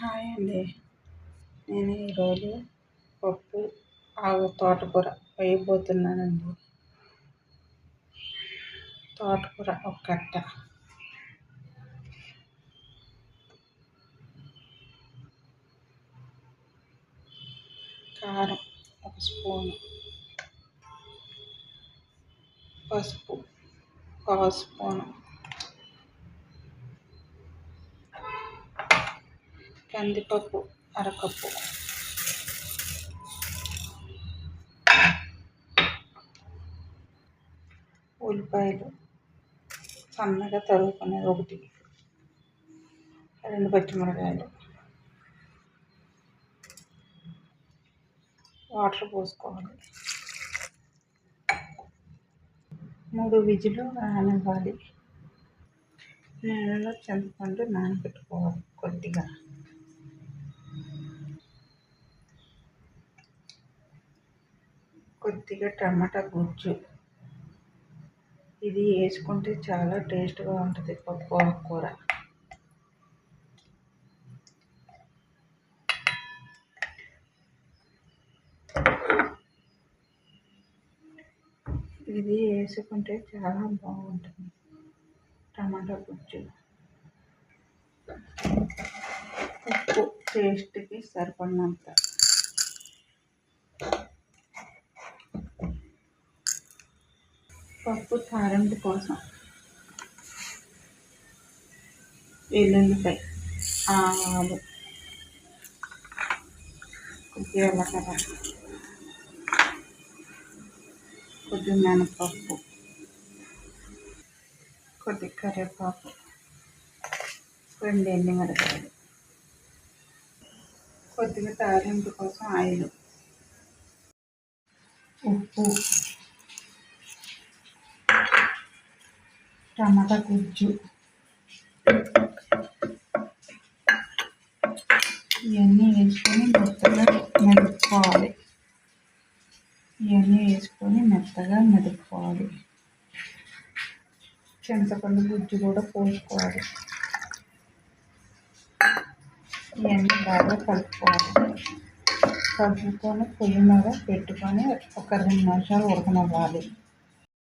Hi అండి. నేను ఈరోజు పప్పు తోటకూర వేయబోతున్నానండి. తోటకూర ఒక కట్ట, కారం ఒక స్పూను, పసుపు ఒక స్పూను, కందిపప్పు అరకప్పు, ఉల్లిపాయలు సన్నగా తరుగుకునేది ఒకటి, 2 పచ్చిమిరపకాయలు, వాటర్ పోసుకోవాలి, 3 విజిల్లు రానివ్వాలి. నీళ్ళలో చింతపండు నానబెట్టుకోవాలి కొద్దిగా టమాటా గుజ్జు. ఇది వేసుకుంటే చాలా టేస్ట్గా ఉంటుంది పప్పు ఆకుకూర. ఇది వేసుకుంటే చాలా బాగుంటుంది. టమాటా గుజ్జు, ఉప్పు టేస్ట్కి సరిపడినంత, పప్పు తాలింపు కోసం వెల్లుల్లిపాయ, ఆవాలు, కొద్దిగా జీలకర్ర, కొద్దిగా మినపప్పు, కొద్దిగా కరివేపాకు, 2 ఎండుమిరపకాయలు, కొద్దిగా తాలింపు కోసం ఆయిల్, ఉప్పు, టమాటా గుజ్జు, ఇవన్నీ వేసుకొని మెత్తగా మెదుపుకోవాలి. చింతపండు గుజ్జు కూడా పోసుకోవాలి. ఇవన్నీ బాగా కలుపుకొని పొయ్యి మీద పెట్టుకొని ఒక 2 నిమిషాలు ఉడకనివ్వాలి.